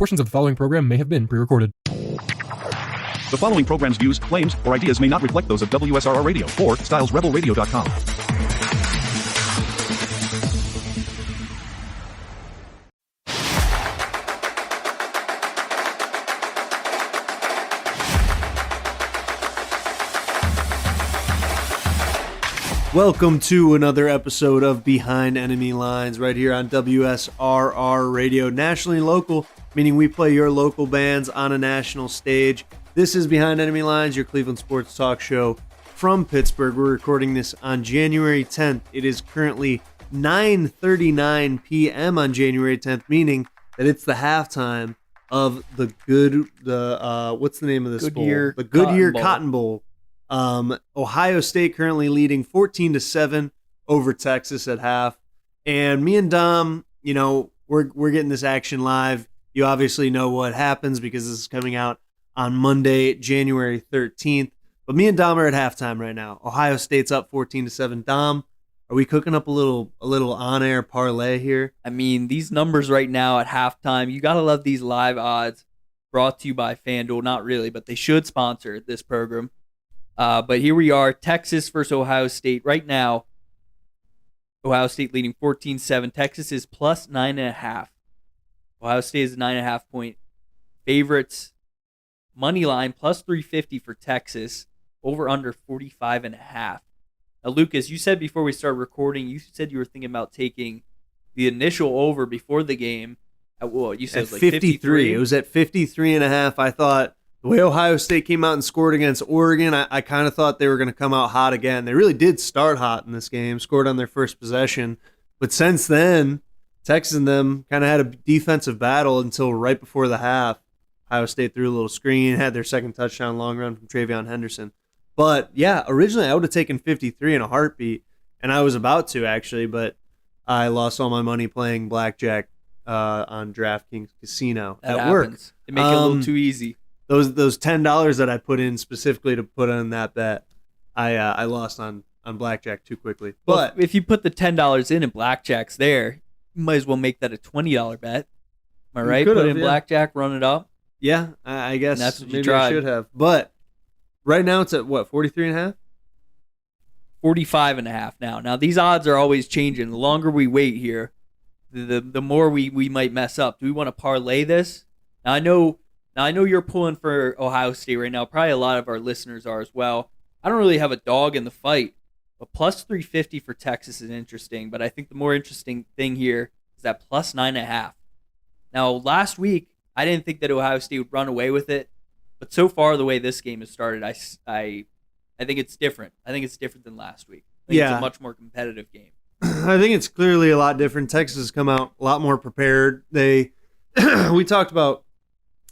Portions of the following program may have been pre-recorded. The following program's views, claims, or ideas may not reflect those of WSRR Radio or StylesRebelRadio.com. Welcome to another episode of Behind Enemy Lines right here on WSRR Radio, nationally local, meaning we play your local bands on a national stage. This is Behind Enemy Lines, your Cleveland sports talk show from Pittsburgh. We're recording this on January 10th. It is currently 9:39 p.m. on January 10th, meaning that it's the halftime of what's the name of this bowl? The Goodyear Cotton Bowl. Ohio State currently leading 14-7 over Texas at half. And me and Dom, we're getting this action live. You obviously know what happens because this is coming out on Monday, January 13th. But me and Dom are at halftime right now. Ohio State's up 14-7. Dom, are we cooking up a little on-air parlay here? I mean, these numbers right now at halftime, you got to love these live odds brought to you by FanDuel. Not really, but they should sponsor this program. But here we are, Texas versus Ohio State. Right now, Ohio State leading 14-7. Texas is plus 9.5. Ohio State is 9.5 point favorites. Money line plus 350 for Texas. Over under 45.5. Now, Lucas, you said before we started recording, you said you were thinking about taking the initial over before the game. You said at like 53. It was at 53.5. I thought, the way Ohio State came out and scored against Oregon, I kind of thought they were going to come out hot again. They really did start hot in this game, scored on their first possession. But since then, Texas and them kind of had a defensive battle until right before the half. Ohio State threw a little screen, had their second touchdown long run from Travion Henderson. But, yeah, originally I would have taken 53 in a heartbeat, and I was about to, actually, but I lost all my money playing blackjack on DraftKings Casino at work. They make it a little too easy. Those $10 that I put in specifically to put on that bet, I lost on blackjack too quickly. But if you put the $10 in and blackjack's there, you might as well make that a $20 bet. Am I right? Put in blackjack, run it up. Yeah, I guess that's what maybe I should have. But right now it's at what, 43.5? 45.5 now. Now these odds are always changing. The longer we wait here, the more we might mess up. Do we want to parlay this? Now I know you're pulling for Ohio State right now. Probably a lot of our listeners are as well. I don't really have a dog in the fight, but plus 350 for Texas is interesting. But I think the more interesting thing here is that plus 9.5. Now, last week, I didn't think that Ohio State would run away with it. But so far, the way this game has started, I think it's different. I think it's different than last week. It's a much more competitive game. I think it's clearly a lot different. Texas has come out a lot more prepared. We talked about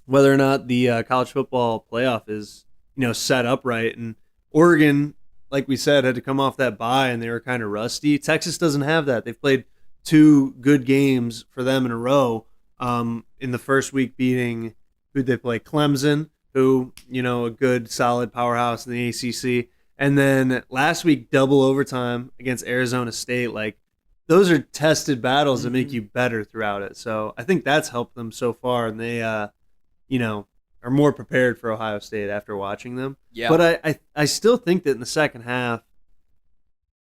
whether or not the college football playoff is, set up right. And Oregon, like we said, had to come off that bye, and they were kind of rusty. Texas doesn't have that. They've played two good games for them in a row. In the first week beating, who'd they play? Clemson, who, a good, solid powerhouse in the ACC. And then last week, double overtime against Arizona State. Like, those are tested battles that make you better throughout it. So I think that's helped them so far, and they are more prepared for Ohio State after watching them. Yeah. But I still think that in the second half,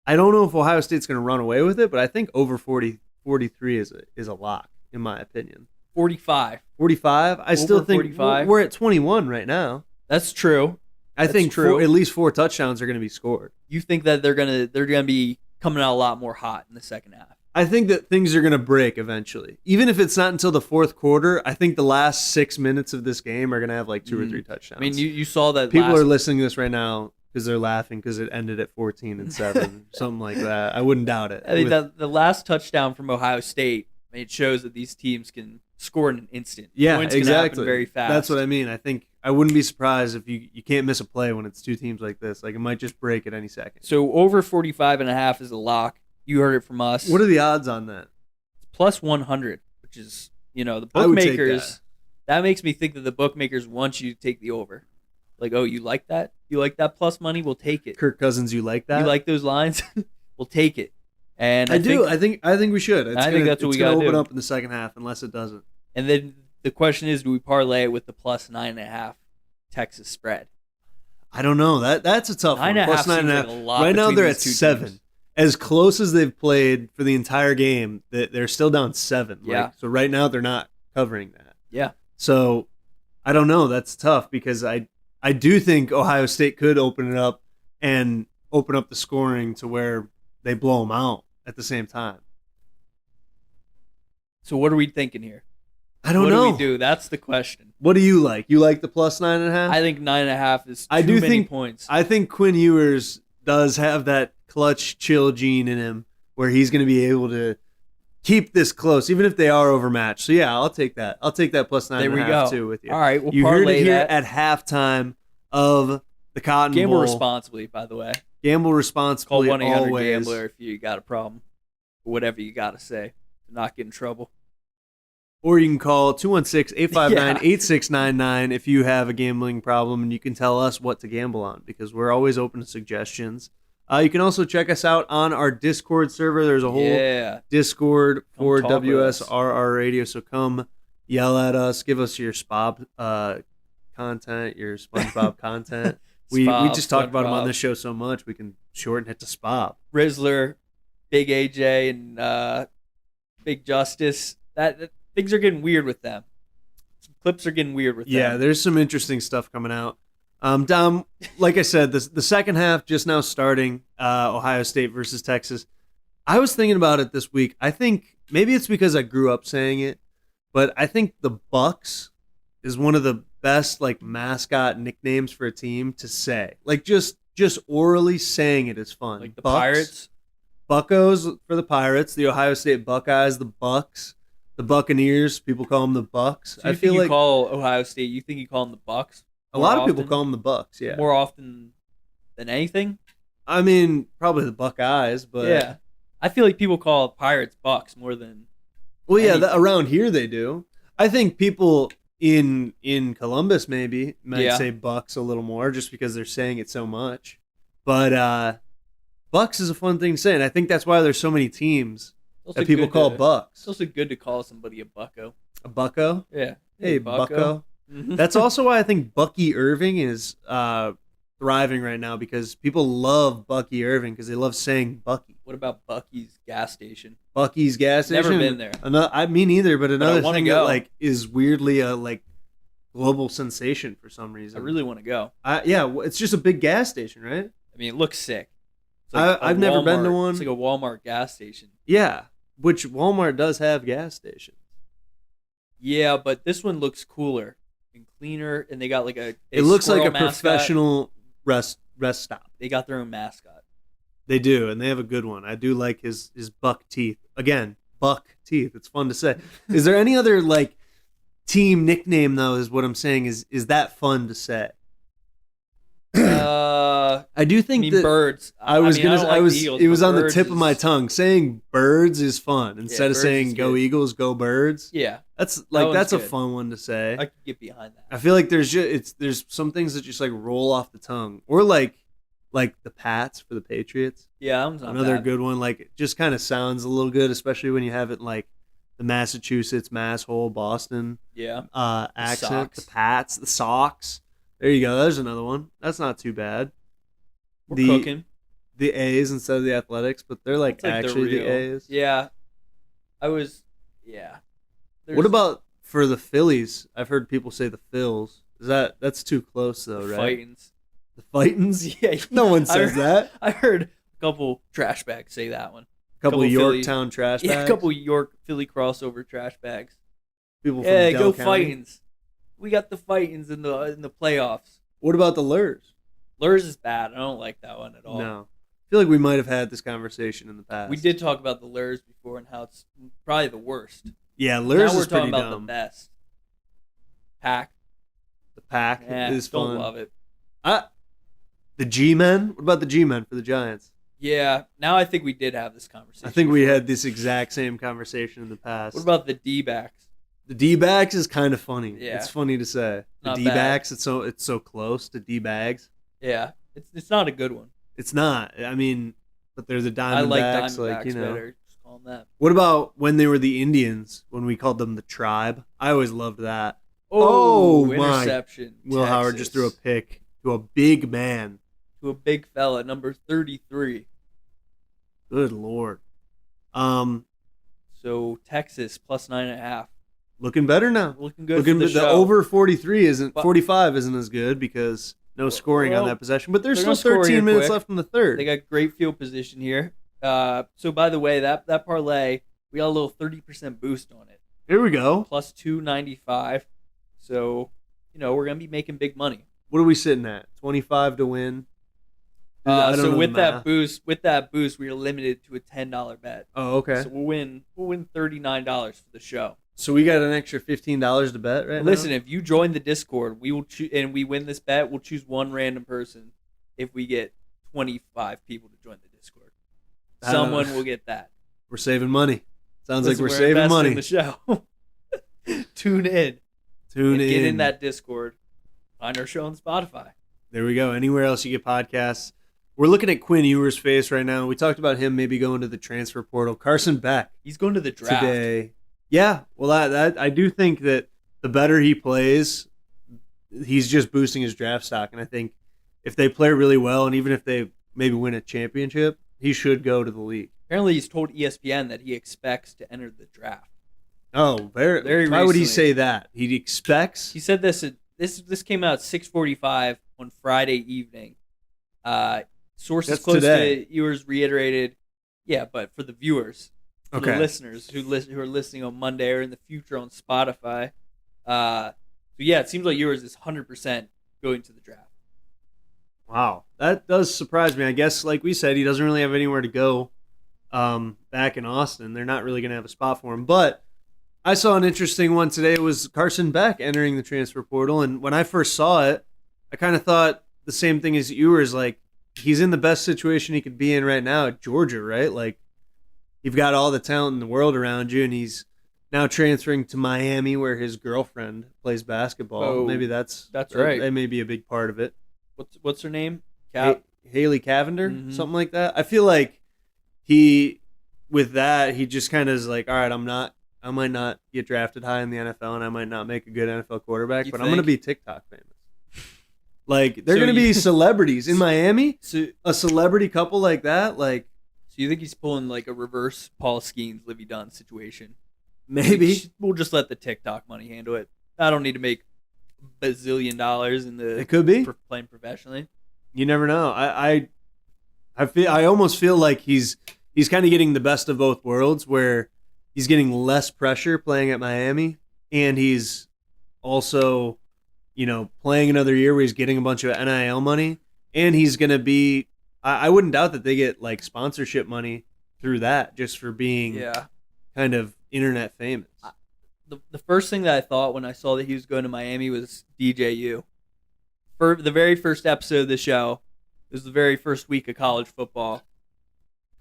I don't know if Ohio State's going to run away with it, but I think over 43 is a lock, in my opinion. 45. 45? I still think 45. We're at 21 right now. That's true. I think at least 4 touchdowns are going to be scored. You think that they're gonna be coming out a lot more hot in the second half? I think that things are going to break eventually. Even if it's not until the fourth quarter, I think the last 6 minutes of this game are going to have like 2 or 3 touchdowns. I mean, you saw that people are listening to this right now because they're laughing because it ended at 14-7, something like that. I wouldn't doubt it. I think that the last touchdown from Ohio State, it shows that these teams can score in an instant. Yeah, Points exactly. can happen very fast. That's what I mean. I think I wouldn't be surprised if you can't miss a play when it's two teams like this. Like, it might just break at any second. So over 45.5 is a lock. You heard it from us. What are the odds on that? Plus 100, which is, the bookmakers. That makes me think that the bookmakers want you to take the over. Like, oh, you like that? You like that plus money? We'll take it. Kirk Cousins, you like that? You like those lines? We'll take it. And I think we should. I think that's what we got to do. open up in the second half unless it doesn't. And then the question is, do we parlay it with the plus 9.5 Texas spread? I don't know. That's a tough one. 9.5 Plus seems 9.5. like a lot Right now between they're these at two 7. teams. As close as they've played for the entire game, they're still down 7. Yeah. So right now they're not covering that. Yeah. So I don't know. That's tough because I do think Ohio State could open it up and open up the scoring to where they blow them out at the same time. So what are we thinking here? I don't know. What do we do? That's the question. What do you like? You like the plus 9.5? I think 9.5 is I too do many think- points. I think Quinn Ewers does have that clutch chill gene in him where he's going to be able to keep this close, even if they are overmatched. So yeah, I'll take that. I'll take that plus 9.5 There we go. too with you. All right, we'll You heard parlay it here that. at halftime of the Cotton Gamble Bowl. responsibly, by the way. Gamble Call responsibly 1-800 always. Gambler if you got a problem. Or whatever you got to say to not get in trouble. Or you can call 216-859-8699 if you have a gambling problem, and you can tell us what to gamble on because we're always open to suggestions. You can also check us out on our Discord server. There's a whole Yeah. Discord for Come talk with us. WSRR Radio, so come yell at us, give us your SPOB content, your SpongeBob content. We Spob, just talk about them on SpongeBob. this show so much we can shorten it to SPOB. Rizzler, Big AJ, and Big Justice. That things are getting weird with them. Some clips are getting weird with Yeah, them. there's some interesting stuff coming out. Dom, like I said, the second half just now starting, Ohio State versus Texas. I was thinking about it this week. I think maybe it's because I grew up saying it, but I think the Bucks is one of the best like mascot nicknames for a team to say. Like just orally saying it is fun. Like the Bucks, Pirates. Buccos for the Pirates, the Ohio State Buckeyes, the Bucks, the Buccaneers. People call them the Bucks. So you think you call Ohio State, you think you call them the Bucks? a lot of people call them the Bucks. Yeah, More often than anything? I mean probably the Buckeyes, but Yeah. I feel like people call Pirates Bucks more than well, yeah, anything. around here they do. I think people in Columbus maybe might Yeah. say Bucks a little more just because they're saying it so much. But Bucks is a fun thing to say, and I think that's why there's so many teams It's that also people good call to- Bucks. It's also good to call somebody a bucko. A Bucko? Yeah. Hey, Bucko. Mhm. That's also why I think Bucky Irving is thriving right now because people love Bucky Irving because they love saying Bucky. What about Bucky's gas station? Bucky's gas station. Never been there. I mean either, but another wanna thing go. that like is weirdly a like global sensation for some I reason. really want to go. It's just a big gas station, right? I mean, it looks sick. It's a I've never been to Walmart- one. It's like a Walmart gas station. Yeah, which Walmart does have gas stations. Yeah, but this one looks cooler and cleaner, and they got like It looks like a squirrel mascot. professional rest stop. They got their own mascot. They do, and they have a good one. I do like his buck teeth. Again, buck teeth. It's fun to say. Is there any other like team nickname though? Is what I'm saying. Is that fun to say? I do I think mean, that birds. I was mean, gonna. don't I like was. the Eagles, It was but on the birds tip of my is- tongue. Saying birds is fun instead of birds saying is "Go good. Eagles, go birds." Yeah, That's one's that's a good. fun one to say. I could get behind that. I feel like there's some things that just like roll off the tongue, or like the Pats for the Patriots. Yeah, that one's not Another bad. good one. Like it just kind of sounds a little good, especially when you have it like the Massachusetts, Masshole, Boston Yeah, accent. The Sox. Pats, the Sox. There you go. There's another one. That's not too bad. we're cooking. The A's instead of the Athletics, but they're like, It's like they're actually the real. A's. Yeah, Yeah. What There's about for the Phillies? I've heard people say the Phils. That's too close though, the right? Fightins? The Fightins? Yeah, No one I says heard- that. I heard a couple trash bags say that one. A couple of Philly- Yorktown trash bags. Yeah, a couple York Philly crossover trash bags. people from Yeah, Del go County. Fightins. We got the Fightins in the playoffs. What about the Lurs? Lurs is bad. I don't like that one at all. No. I feel like we might have had this conversation in the past. We did talk about the Lurs before and how it's probably the worst. Yeah, Lurs now we're is pretty talking about dumb. the best. Pack. The Pack Yeah, is don't fun. love it. The G-Men? What about the G-Men for the Giants? Yeah, now I think we did have this conversation. I think we before. had this exact same conversation in the past. What about the D-backs? the D-backs is kind of funny. Yeah. It's funny to say. The Not D-backs, it's so close to D-bags. Yeah, it's not a good one. It's not. I mean, but they're the I like Diamondbacks, Diamondbacks like, you know. better. Just call on them. What about when they were the Indians, when we called them the Tribe? I always loved that. Oh, my. interception. Will Howard just threw a pick to a big man. To a big fella, number 33. Good Lord. So Texas plus 9.5. Looking better now. Looking good for the show. Over 45 isn't as good because no scoring on that possession. But there's still 13 minutes left in the third. They got great field position here. So by the way, that parlay, we got a little 30% boost on it. Here we go. Plus 295. So, we're going to be making big money. What are we sitting at? 25 to win. So with that boost, we are limited to a $10 bet. Oh, okay. So we'll win $39 for the show. So we got an extra $15 to bet right now? Listen, if you join the Discord, we will and we win this bet, we'll choose one random person if we get 25 people to join the Discord. Someone will get that. We're saving money. Sounds like we're saving money. In the show. Tune in. Get in that Discord. Find our show on Spotify. There we go. Anywhere else you get podcasts. We're looking at Quinn Ewers' face right now. We talked about him maybe going to the transfer portal. Carson Beck. He's going to the draft today. Yeah. Well, I do think that the better he plays, he's just boosting his draft stock. And I think if they play really well, and even if they maybe win a championship, he should go to the league. Apparently, he's told ESPN that he expects to enter the draft. Oh, very why would he say that? He expects? He said this came out at 6:45 on Friday evening. Sources close to Ewers reiterated, yeah, but for the viewers, for the listeners who are listening on Monday or in the future on Spotify. So yeah, it seems like Ewers is 100% going to the draft. Wow, that does surprise me. I guess, like we said, he doesn't really have anywhere to go back in Austin. They're not really going to have a spot for him. But I saw an interesting one today. It was Carson Beck entering the transfer portal. And when I first saw it, I kind of thought the same thing as Ewers. Like, he's in the best situation he could be in right now at Georgia, right? Like, you've got all the talent in the world around you, and he's now transferring to Miami where his girlfriend plays basketball. Oh, maybe that's right. That may be a big part of it. What's her name? Haley Cavender, something like that. I feel like he just kind of is like, all right, I might not get drafted high in the NFL, and I might not make a good NFL quarterback, but I'm going to be TikTok famous. Like, they're going to be celebrities in Miami. So, a celebrity couple like that, like. So you think he's pulling like a reverse Paul Skeens, Livy Dunn situation? Maybe we'll just let the TikTok money handle it. I don't need to make $1 bazillion in the. It could be for playing professionally. You never know. I almost feel like he's kind of getting the best of both worlds, where he's getting less pressure playing at Miami, and he's also, playing another year where he's getting a bunch of NIL money, and he's going to be. I wouldn't doubt that they get like sponsorship money through that just for being kind of internet famous. The first thing that I thought when I saw that he was going to Miami was DJU. For the very first episode of the show, it was the very first week of college football.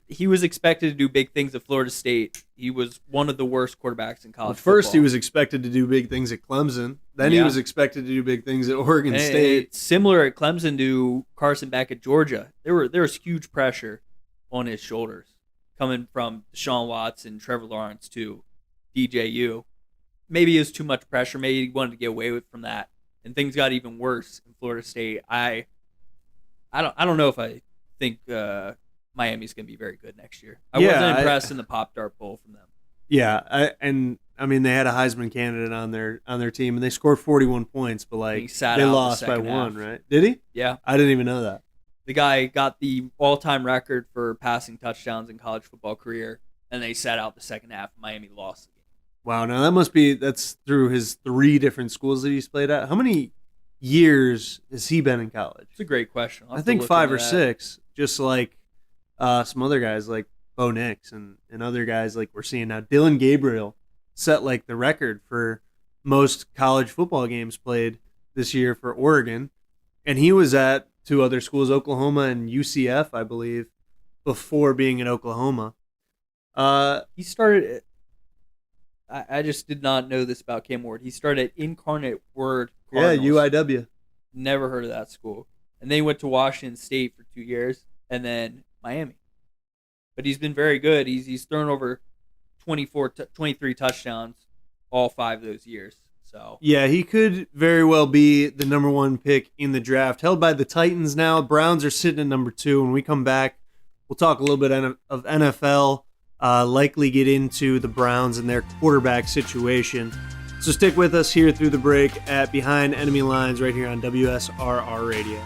He was expected to do big things at Florida State. He was one of the worst quarterbacks in college football. First, he was expected to do big things at Clemson. Then he was expected to do big things at Oregon State. It's similar at Clemson to Carson Beck at Georgia. There was huge pressure on his shoulders coming from Deshaun Watson, Trevor Lawrence to DJU. Maybe it was too much pressure. Maybe he wanted to get away from that, and things got even worse in Florida State. I don't know if I think Miami's going to be very good next year. I wasn't impressed in the Pop Dart Bowl from them. Yeah, they had a Heisman candidate on their team, and they scored 41 points, but they lost by one, right? Did he? Yeah. I didn't even know that. The guy got the all-time record for passing touchdowns in college football career, and they sat out the second half. Miami lost the game. Wow, now that's through his 3 different schools that he's played at. How many years has he been in college? It's a great question. I think 5 or 6, just like some other guys like Bo Nix and other guys like we're seeing now. Dylan Gabriel set like the record for most college football games played this year for Oregon, and he was at 2 other schools, Oklahoma and UCF, I believe, before being in Oklahoma. He started. I just did not know this about Cam Ward. He started at Incarnate Word Cardinals. Yeah, UIW. Never heard of that school. And then he went to Washington State for 2 years, and then Miami. but he's been very good. He's thrown over 23 touchdowns all 5 of those years. So Yeah, he could very well be the number 1 pick in the draft. Held by the Titans now. Browns are sitting at number 2. When we come back, we'll talk a little bit of NFL, likely get into the Browns and their quarterback situation. So stick with us here through the break at Behind Enemy Lines right here on WSRR Radio.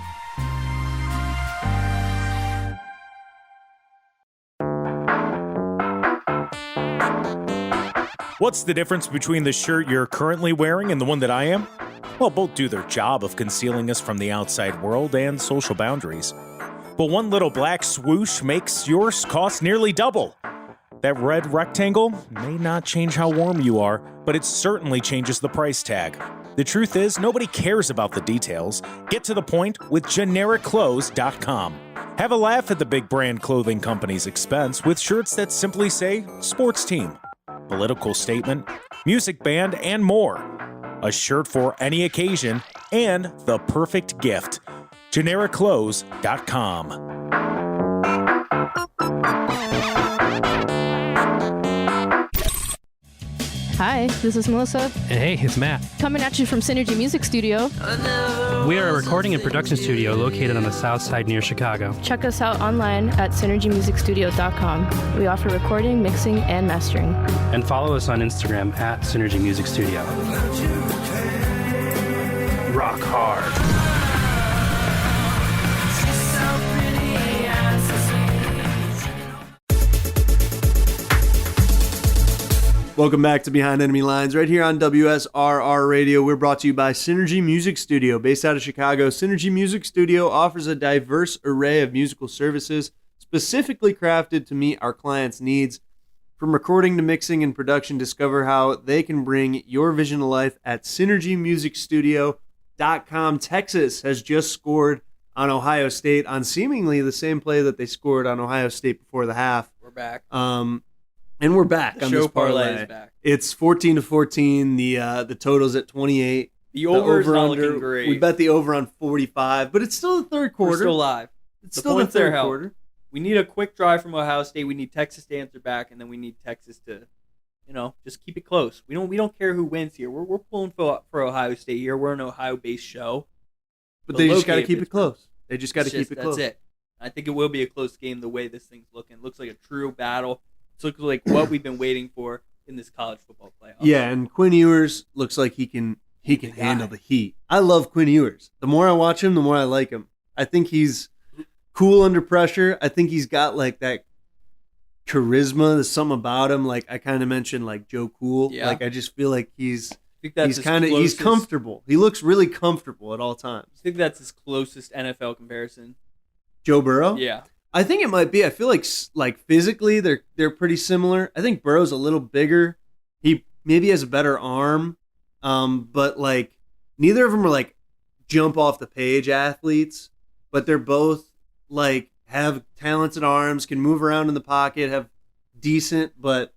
What's the difference between the shirt you're currently wearing and the one that I am? Well, both do their job of concealing us from the outside world and social boundaries. But one little black swoosh makes yours cost nearly double. That red rectangle may not change how warm you are, but it certainly changes the price tag. The truth is, nobody cares about the details. Get to the point with GenericClothes.com. Have a laugh at the big brand clothing company's expense with shirts that simply say sports team, political statement, music band, and more. A shirt for any occasion and the perfect gift. GenericClothes.com. Hi, this is Melissa, And hey, it's Matt. coming at you from Synergy Music Studio. We are a recording and production studio located on the south side near Chicago. Check us out online at synergymusicstudio.com. We offer recording, mixing, and mastering. And follow us on Instagram at Synergy Music Studio. Rock hard. Welcome back to Behind Enemy Lines right here on WSRR Radio. We're brought to you by Synergy Music Studio. Based out of Chicago, Synergy Music Studio offers a diverse array of musical services specifically crafted to meet our clients' needs. From recording to mixing and production, discover how they can bring your vision to life at synergymusicstudio.com. Texas has just scored on Ohio State on seemingly the same play that they scored on Ohio State before the half. we're back. And we're back The on show this parlay is back. It's 14-14. The total's at 28. The over is not under, looking great. we bet the over on 45, but it's still the third quarter. We're still live. It's The still the points there third help. quarter. We need a quick drive from Ohio State. We need Texas to answer back, and then we need Texas to, just keep it close. We don't care who wins here. We're pulling for Ohio State here. We're an Ohio-based show. But they just got to locate keep it Pittsburgh. close. They just got to It's keep it close. That's it. I think it will be a close game the way this thing's looking. It looks like a true battle. It looks like what we've been waiting for in this college football playoff. Yeah, and Quinn Ewers looks like he can handle the heat. I love Quinn Ewers. The more I watch him, the more I like him. I think he's cool under pressure. I think he's got like that charisma. There's something about him. Like I kind of mentioned, like Joe Cool. Yeah. Like I just feel like I think that's he's comfortable. He looks really comfortable at all times. I think that's his closest NFL comparison. Joe Burrow. Yeah. I think it might be. I feel like physically they're pretty similar. I think Burrow's a little bigger. He maybe has a better arm, but like neither of them are like jump off the page athletes. But they're both like have talented arms, can move around in the pocket, have decent but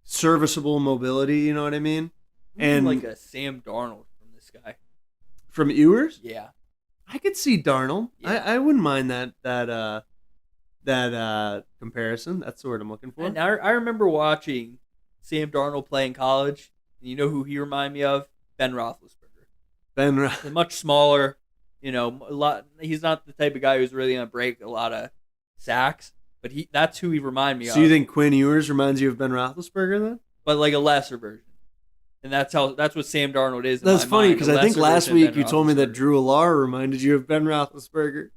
serviceable mobility. You know what I mean? And like a Sam Darnold from this guy. from Ewers, Yeah. I could see Darnold. Yeah. I wouldn't mind that comparison. That's the word I'm looking for. And I remember watching Sam Darnold play in college. And you know who he reminded me of? Ben Roethlisberger. He's much smaller. A lot. He's not the type of guy who's really gonna break a lot of sacks, but that's who he reminded me of. So you think Quinn Ewers reminds you of Ben Roethlisberger then? But like a lesser version. And that's what Sam Darnold is. In That's my funny mind, because a I think lesser last version of week Ben you told me that Roethlisberger. Drew Alar reminded you of Ben Roethlisberger.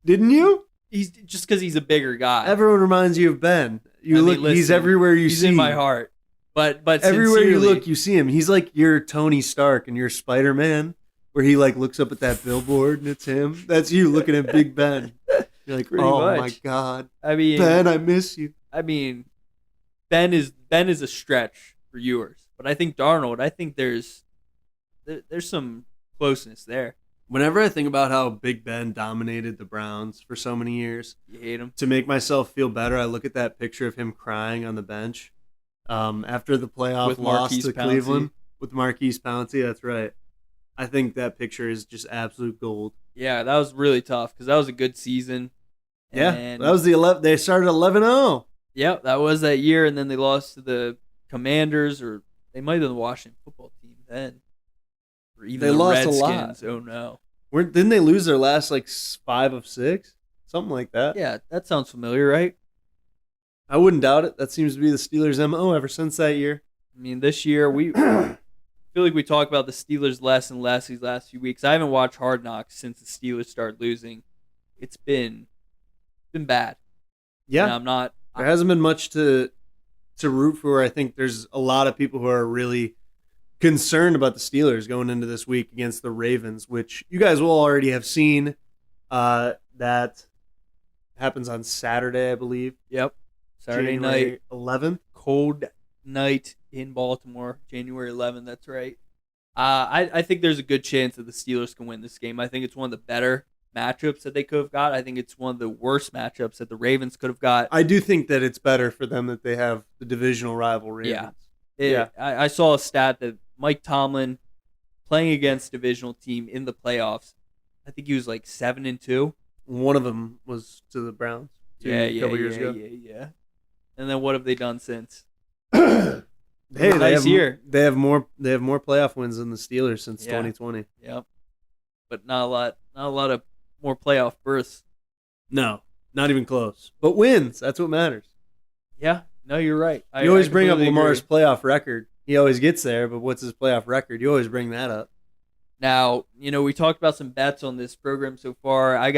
Didn't you? He's just because he's a bigger guy. Everyone reminds you of Ben. He's listen, everywhere you he's see. in my heart. But Everywhere you sincerely, look, you see him. He's like your Tony Stark and your Spider-Man, where he like looks up at that billboard and it's him. That's you looking at Big Ben. You're like, Pretty oh much. my God, I mean, Ben, I miss you. Ben is a stretch for Ewers, but I think Darnold. I think there's some closeness there. Whenever I think about how Big Ben dominated the Browns for so many years, You hate him. to make myself feel better, I look at that picture of him crying on the bench after the playoff With loss Marquise to Pouncey. Cleveland with Marquise Pouncey. That's right. I think that picture is just absolute gold. Yeah, that was really tough because that was a good season, Yeah, And that was the 11. They started 11-0. Yep, that was that year, and then they lost to the Commanders, or they might have been the Washington football team then. Or even They the lost a Redskins. lot. Oh, no. Didn't they lose their last 5 of 6? Something like that. Yeah, that sounds familiar, right? I wouldn't doubt it. That seems to be the Steelers' MO ever since that year. I mean, this year, we feel like we talk about the Steelers less and less these last few weeks. I haven't watched Hard Knocks since the Steelers started losing. It's been bad. Yeah. And I'm not... There hasn't been much to root for. I think there's a lot of people who are really concerned about the Steelers going into this week against the Ravens, which you guys will already have seen. That happens on Saturday, I believe. Yep. Saturday January night. 11th. Cold night in Baltimore, January 11th. That's right. I think there's a good chance that the Steelers can win this game. I think it's one of the better matchups that they could have got. I think it's one of the worst matchups that the Ravens could have got. I do think that it's better for them that they have the divisional rival Ravens. I saw a stat that Mike Tomlin playing against a divisional team in the playoffs, I think he was 7-2. One of them was to the Browns. A couple years ago. Yeah. And then what have they done since? Hey, nice year. They have more playoff wins than the Steelers since 2020. Yep. But not a lot of more playoff berths. No, not even close. But wins, that's what matters. Yeah, no, you're right. You always bring up completely Lamar's agree. playoff record. He always gets there, but what's his playoff record? You always bring that up. Now, we talked about some bets on this program so far. I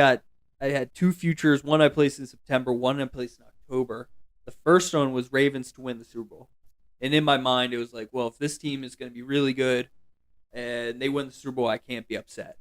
had 2 futures. One I placed in September, one I placed in October. The first one was Ravens to win the Super Bowl. And in my mind, it was well, if this team is going to be really good and they win the Super Bowl, I can't be upset.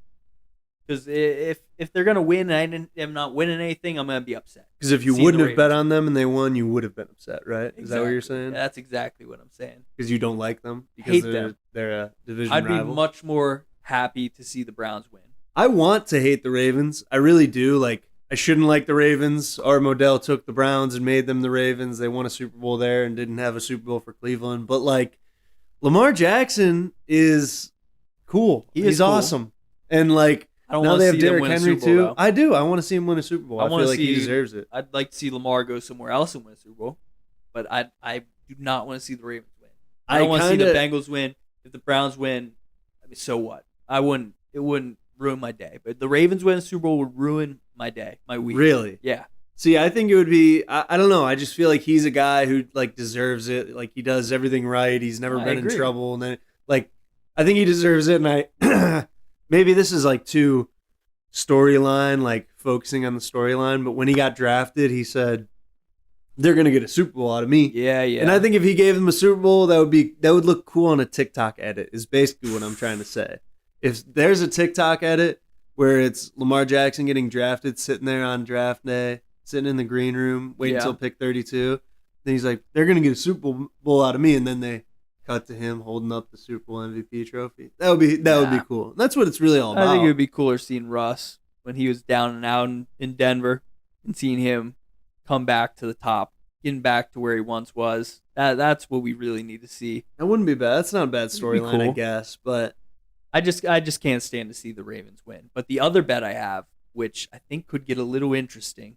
Because if they're going to win and I'm not winning anything, I'm going to be upset. Because if you Seeing wouldn't the have bet Ravens on them and they won, you would have been upset, right? Exactly. Is that what you're saying? Yeah, that's exactly what I'm saying. Because you don't like them? Because Hate they're, them. They're a division I'd rival? be much more happy to see the Browns win. I want to hate the Ravens. I really do. I shouldn't like the Ravens. Art Modell took the Browns and made them the Ravens. They won a Super Bowl there and didn't have a Super Bowl for Cleveland. But, Lamar Jackson is cool. He's cool. awesome. And, I don't now want they to have see them Derrick win a Henry, Super Bowl, too. though. I do. I want to see him win a Super Bowl. I feel like he deserves it. I'd like to see Lamar go somewhere else and win a Super Bowl, but I do not want to see the Ravens win. I don't want to see the Bengals win. If the Browns win, so what? It wouldn't ruin my day. But the Ravens win a Super Bowl would ruin my day, my week. Really? Yeah. See, I think it would be, I don't know. I just feel like he's a guy who, deserves it. He does everything right. He's never been in trouble. And then, I think he deserves it. And maybe this is, too storyline, focusing on the storyline. But when he got drafted, he said, they're going to get a Super Bowl out of me. Yeah. And I think if he gave them a Super Bowl, that would look cool on a TikTok edit, is basically what I'm trying to say. If there's a TikTok edit where it's Lamar Jackson getting drafted, sitting there on draft day, sitting in the green room, waiting until pick 32, then he's like, they're going to get a Super Bowl out of me, and then they cut to him holding up the Super Bowl MVP trophy. That would be cool. That's what it's really all about. I think it would be cooler seeing Russ when he was down and out in Denver and seeing him come back to the top, getting back to where he once was. That's what we really need to see. That wouldn't be bad. That's not a bad storyline, cool. I guess. But I just can't stand to see the Ravens win. But the other bet I have, which I think could get a little interesting,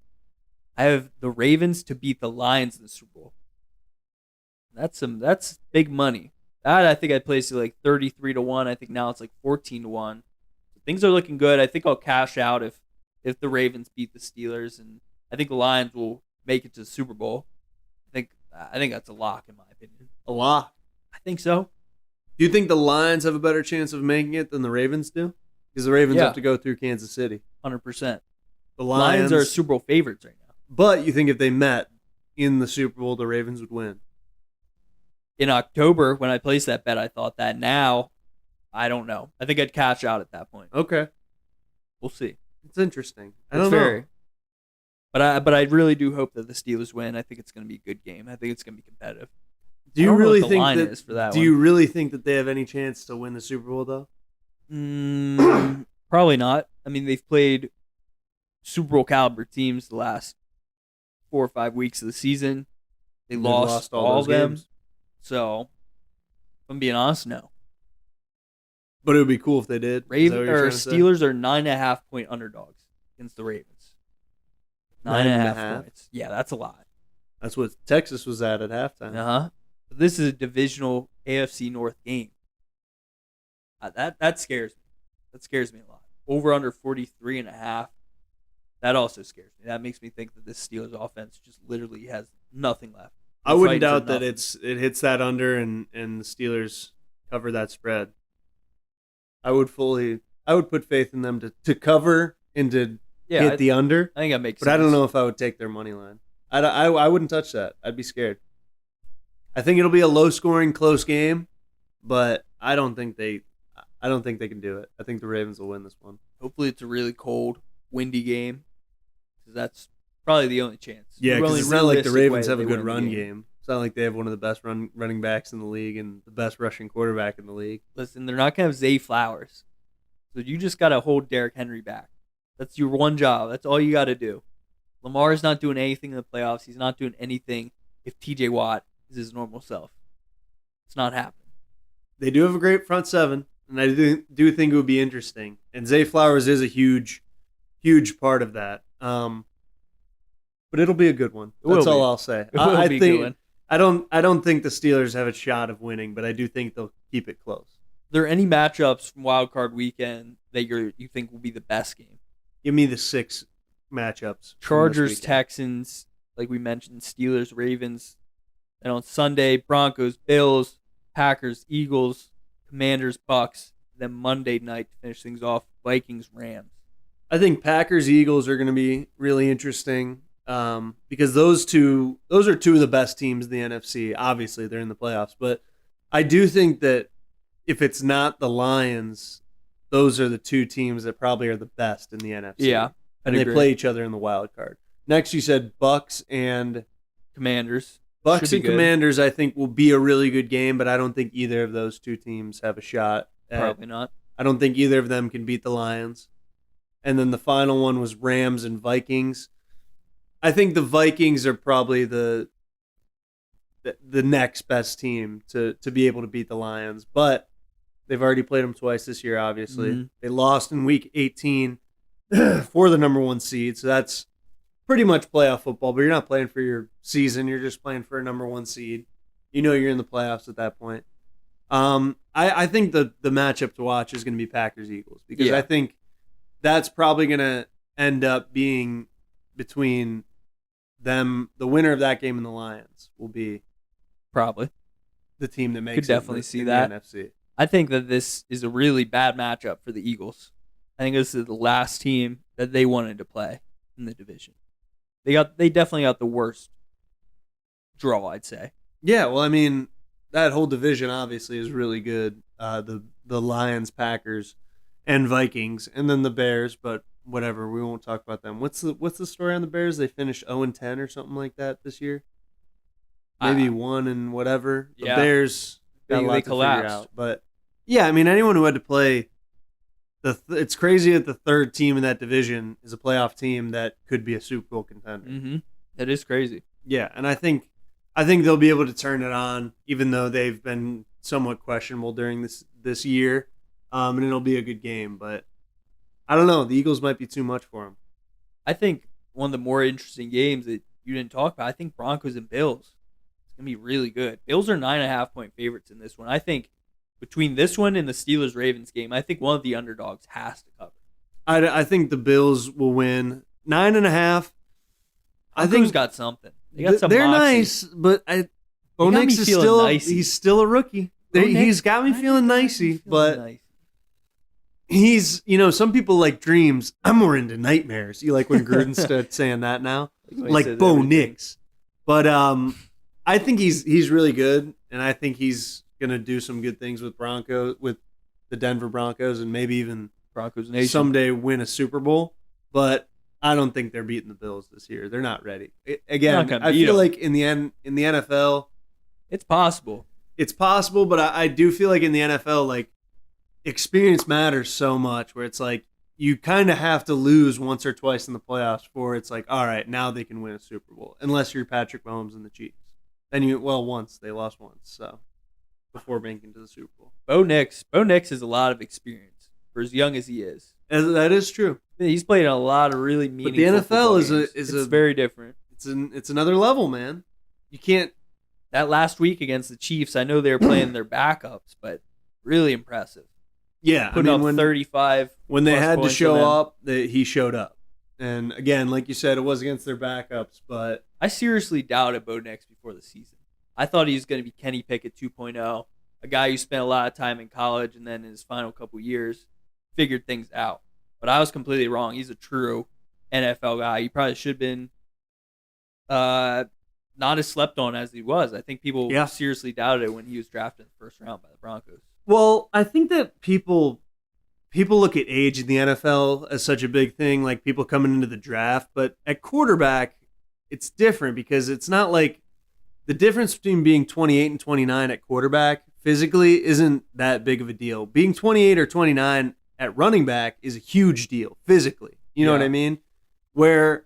I have the Ravens to beat the Lions in the Super Bowl. That's big money. That I think I placed it 33-1. I think now it's 14-1. So things are looking good. I think I'll cash out if the Ravens beat the Steelers, and I think the Lions will make it to the Super Bowl. I think that's a lock in my opinion. a lock. I think so. Do you think the Lions have a better chance of making it than the Ravens do? Because the Ravens have to go through Kansas City. 100%. The Lions are Super Bowl favorites right now. But you think if they met in the Super Bowl, the Ravens would win? In October, when I placed that bet, I thought that. Now, I don't know. I think I'd cash out at that point. Okay. We'll see. It's interesting. I don't know. But I really do hope that the Steelers win. I think it's going to be a good game. I think it's going to be competitive. Do you really think line that? Is for that do you really think that they have any chance to win the Super Bowl though? Probably not. I mean, they've played Super Bowl caliber teams the last 4 or 5 weeks of the season. They lost all of them. Games. So, if I'm being honest, no. But it would be cool if they did. Is that what you're trying to say? Steelers are 9.5 point underdogs against the Ravens. 9.5 points. Yeah, that's a lot. That's what Texas was at halftime. Uh-huh. But this is a divisional AFC North game. That scares me. That scares me a lot. Over under 43.5. That also scares me. That makes me think that this Steelers offense just literally has nothing left. I wouldn't doubt that it hits that under and the Steelers cover that spread. I would put faith in them to cover and to hit the under. I think that makes sense. But I don't know if I would take their money line. I wouldn't touch that. I'd be scared. I think it'll be a low scoring, close game, but I don't think they can do it. I think the Ravens will win this one. Hopefully it's a really cold, windy game, because that's probably the only chance. Yeah, because it's not like the Ravens have a good run game. It's not like they have one of the best running backs in the league and the best rushing quarterback in the league. Listen, they're not going to have Zay Flowers. So you just got to hold Derrick Henry back. That's your one job. That's all you got to do. Lamar's not doing anything in the playoffs. He's not doing anything if TJ Watt is his normal self. It's not happening. They do have a great front seven, and I do think it would be interesting. And Zay Flowers is a huge part of that. But it'll be a good one. That's all I'll say. I think I don't think the Steelers have a shot of winning, but I do think they'll keep it close. Are there any matchups from Wildcard Weekend that you think will be the best game? Give me the 6 matchups. Chargers, Texans, like we mentioned, Steelers, Ravens. And on Sunday, Broncos, Bills, Packers, Eagles, Commanders, Bucks. Then Monday night to finish things off, Vikings, Rams. I think Packers, Eagles are going to be really interesting because those are two of the best teams in the NFC. Obviously, they're in the playoffs. But I do think that if it's not the Lions, those are the 2 teams that probably are the best in the NFC. Yeah. And they play each other in the wild card. Next, you said Bucks and Commanders. Bucks and Commanders, I think, will be a really good game, but I don't think either of those 2 teams have a shot. Probably not. I don't think either of them can beat the Lions. And then the final one was Rams and Vikings. I think the Vikings are probably the next best team to be able to beat the Lions, but they've already played them twice this year, obviously. Mm-hmm. They lost in Week 18 for the number 1 seed, so that's pretty much playoff football, but you're not playing for your season. You're just playing for a number 1 seed. You know you're in the playoffs at that point. I think the matchup to watch is going to be Packers-Eagles because I think that's probably going to end up being between them. The winner of that game and the Lions will be probably the team that makes could definitely see that. The NFC. I think that this is a really bad matchup for the Eagles. I think this is the last team that they wanted to play in the division. They definitely got the worst draw, I'd say. Yeah, well, I mean, that whole division obviously is really good. The Lions, Packers, and Vikings, and then the Bears. But whatever, we won't talk about them. What's the story on the Bears? They finished 0-10 or something like that this year. Maybe 1 and whatever. The Bears got a lot to collapsed. Figure out. But yeah, I mean, anyone who had to play it's crazy that the 3rd team in that division is a playoff team that could be a Super Bowl contender. Mm-hmm. That is crazy. Yeah, and I think they'll be able to turn it on, even though they've been somewhat questionable during this year, and it'll be a good game. But I don't know. The Eagles might be too much for them. I think one of the more interesting games that you didn't talk about, I think Broncos and Bills. It's going to be really good. Bills are 9.5-point favorites in this one. I think between this one and the Steelers-Ravens game, I think one of the underdogs has to cover. I think the Bills will win 9.5. I think got something. They got some. They're moxie. nice, but Bo Nix is still he's still a rookie. He's got me feeling nicey, but he's some people like dreams. I'm more into nightmares. You like when Gruden started saying that now, like Bo Nix. But I think he's really good, and I think he's gonna do some good things with the Denver Broncos, and maybe even Broncos Nation someday win a Super Bowl. But I don't think they're beating the Bills this year. They're not ready. I feel like in the NFL, it's possible. It's possible, but I do feel like in the NFL, like experience matters so much. Where it's like you kind of have to lose once or twice in the playoffs before it's like, all right, now they can win a Super Bowl, unless you're Patrick Mahomes and the Chiefs. Then once they lost once, so before making to the Super Bowl. Bo Nix has a lot of experience for as young as he is. And that is true. He's played in a lot of really meaningful. But the NFL is very different. It's another level, man. You can't. That last week against the Chiefs, I know they were playing their backups, but really impressive. Yeah, Putting up 35. When they had to points show on up, he showed up. And again, like you said, it was against their backups, but I seriously doubted Bo Nix before the season. I thought he was going to be Kenny Pickett 2.0, a guy who spent a lot of time in college and then in his final couple years figured things out. But I was completely wrong. He's a true NFL guy. He probably should have been not as slept on as he was. I think people seriously doubted it when he was drafted in the first round by the Broncos. Well, I think that people look at age in the NFL as such a big thing, like people coming into the draft. But at quarterback, it's different because it's not like the difference between being 28 and 29 at quarterback physically isn't that big of a deal. Being 28 or 29 at running back is a huge deal physically. You know what I mean? Where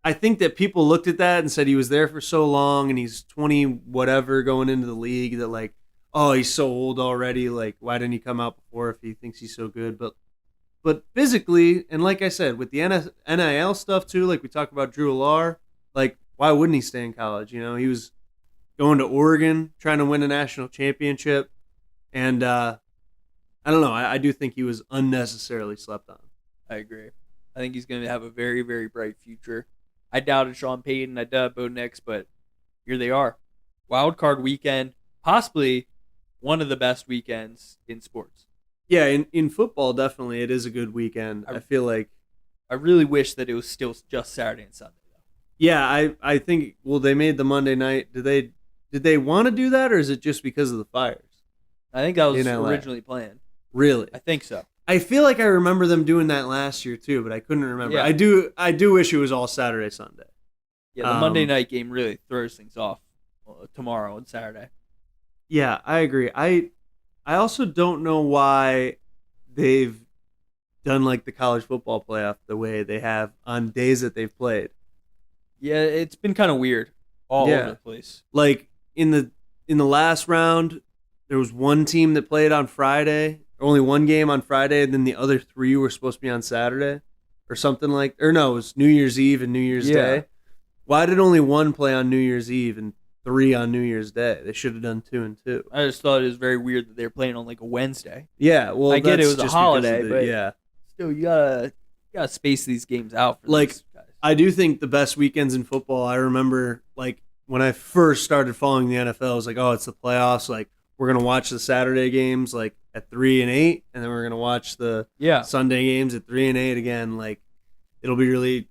I think that people looked at that and said he was there for so long and he's 20 whatever going into the league that like, oh, he's so old already. Like, why didn't he come out before if he thinks he's so good? But physically, and like I said, with the NIL stuff too, like we talked about Drew Alar, like why wouldn't he stay in college? You know, he was going to Oregon, trying to win a national championship. And I don't know. I do think he was unnecessarily slept on. I agree. I think he's going to have a very, very bright future. I doubted Sean Payton. I doubted Bo Nix, but here they are. Wildcard Weekend, possibly one of the best weekends in sports. Yeah, in football, definitely, it is a good weekend. I feel like I really wish that it was still just Saturday and Sunday, though. Yeah, I think, well, they made the Monday night. Did they want to do that, or is it just because of the fires? I think that was originally planned. Really? I think so. I feel like I remember them doing that last year, too, but I couldn't remember. Yeah. I do wish it was all Saturday, Sunday. Yeah, the Monday night game really throws things off tomorrow and Saturday. Yeah, I agree. I also don't know why they've done like the college football playoff the way they have on days that they've played. Yeah, it's been kind of weird all over the place. Like in the last round, there was one team that played on Friday, only one game on Friday, and then the other three were supposed to be on Saturday or something like, or no, it was New Year's Eve and New Year's Day. Why did only one play on New Year's Eve and 3 on New Year's Day? They should have done 2 and 2. I just thought it was very weird that they were playing on like a Wednesday. Yeah, well, I get it was a just holiday, but yeah, still you gotta space these games out for like these guys. I do think the best weekends in football. I remember like when I first started following the NFL, I was like, oh, it's the playoffs. Like we're gonna watch the Saturday games like at 3 and 8, and then we're gonna watch the Sunday games at 3 and 8 again. Like it'll be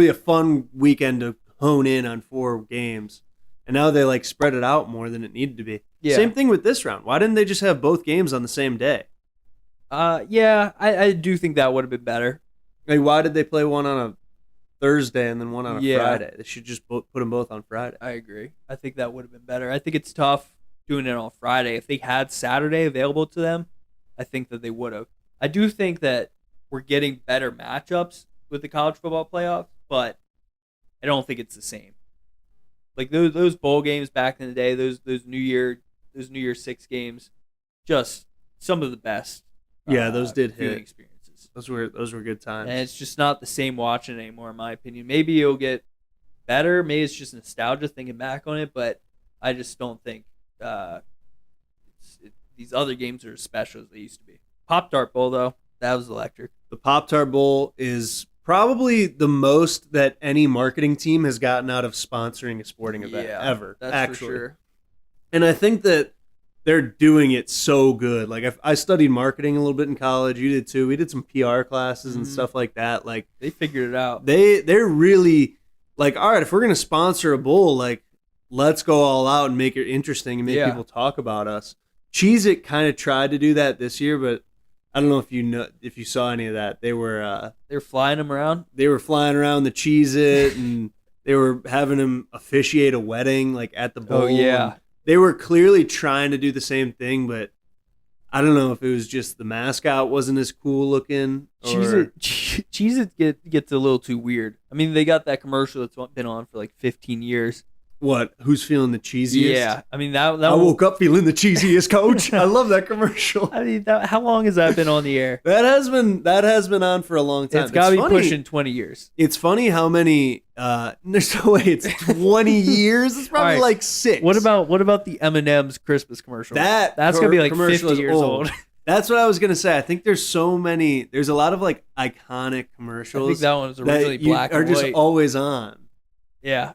a fun weekend to hone in on 4 games. And now they like spread it out more than it needed to be. Yeah. Same thing with this round. Why didn't they just have both games on the same day? I do think that would have been better. Like, why did they play one on a Thursday and then one on a Friday? They should just put them both on Friday. I agree. I think that would have been better. I think it's tough doing it on Friday. If they had Saturday available to them, I think that they would have. I do think that we're getting better matchups with the college football playoffs, but I don't think it's the same. Like those bowl games back in the day, those New Year 6 games, just some of the best. Yeah, those did hit experiences. Those were good times. And it's just not the same watching anymore, in my opinion. Maybe it'll get better. Maybe it's just nostalgia thinking back on it, but I just don't think these other games are as special as they used to be. Pop-Tart Bowl, though, that was electric. The Pop-Tart Bowl is probably the most that any marketing team has gotten out of sponsoring a sporting event ever. That's actually. for sure. And I think that they're doing it so good. Like I studied marketing a little bit in college. You did too. We did some PR classes and stuff like that. Like they figured it out. They're really like, all right, if we're gonna sponsor a bowl, like let's go all out and make it interesting and make people talk about us. Cheez-It kind of tried to do that this year, but I don't know if you saw any of that. They were flying them around. They were flying around the Cheez-It, and they were having him officiate a wedding like at the bowl. Oh yeah, they were clearly trying to do the same thing, but I don't know if it was just the mascot wasn't as cool looking. Cheez-It gets a little too weird. I mean, they got that commercial that's been on for like 15 years. What? Who's feeling the cheesiest? Yeah, I mean that. I woke up feeling the cheesiest, coach. I love that commercial. I mean, how long has that been on the air? That has been on for a long time. It's got to be funny. pushing 20 years. It's funny how many. There's no way it's 20 years. It's probably All right. like 6. What about the M&M's Christmas commercial? That's gonna be like commercial 50 is years old. That's what I was gonna say. I think there's so many. There's a lot of like iconic commercials. I think that one was originally black are and just white. always on. Yeah,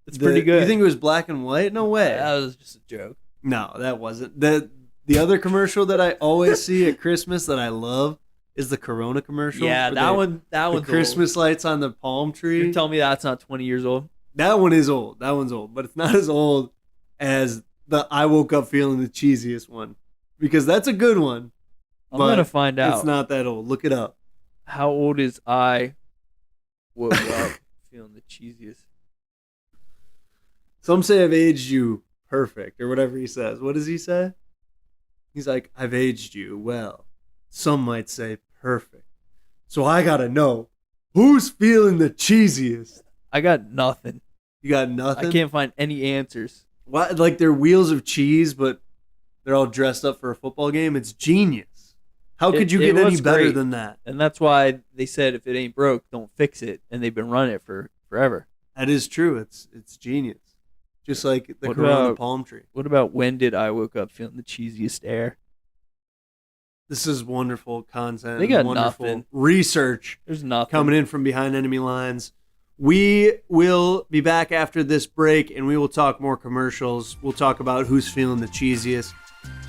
it's pretty good. You think it was black and white? No way. That was just a joke. No, that wasn't. The other commercial that I always see at Christmas that I love is the Corona commercial. Yeah, where that they- one. That The one's Christmas lights on the palm Old. tree. You're telling me that's not 20 years old? That one is old. That one's old, but it's not as old as the I woke up feeling the cheesiest one, because that's a good one. I'm but gonna find out. It's not that old. Look it up. How old is I? Woke up feeling the cheesiest. Some say I've aged you perfect, or whatever he says. What does he say? He's like, I've aged you well. Some might say perfect. So I gotta know, who's feeling the cheesiest? I got nothing. You got nothing? I can't find any answers. What? Like they're wheels of cheese, but they're all dressed up for a football game? It's genius. How could you It get any was better great. than that? And that's why they said if it ain't broke, don't fix it. And they've been running it for forever. That is true. It's genius. Just like the What Corona about- palm tree. What about when did I woke up feeling the cheesiest air? This is wonderful content. They got wonderful nothing. research There's nothing. coming in from behind enemy lines. We will be back after this break, and we will talk more commercials. We'll talk about who's feeling the cheesiest.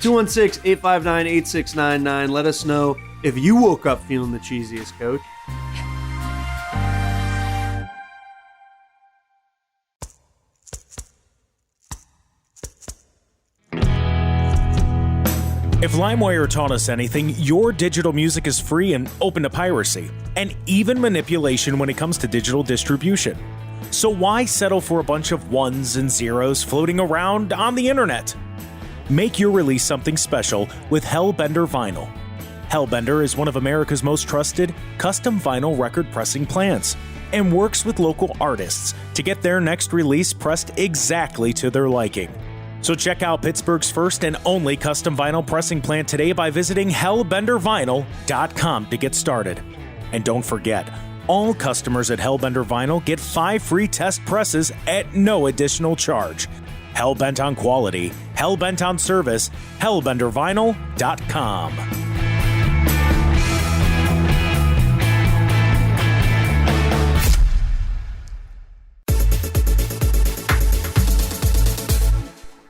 216-859-8699. Let us know if you woke up feeling the cheesiest, Coach. If LimeWire taught us anything, your digital music is free and open to piracy, and even manipulation when it comes to digital distribution. So why settle for a bunch of ones and zeros floating around on the internet? Make your release something special with Hellbender Vinyl. Hellbender is one of America's most trusted custom vinyl record pressing plants and works with local artists to get their next release pressed exactly to their liking. So check out Pittsburgh's first and only custom vinyl pressing plant today by visiting hellbendervinyl.com to get started. And don't forget, all customers at Hellbender Vinyl get 5 free test presses at no additional charge. Hellbent on quality, hellbent on service, hellbendervinyl.com.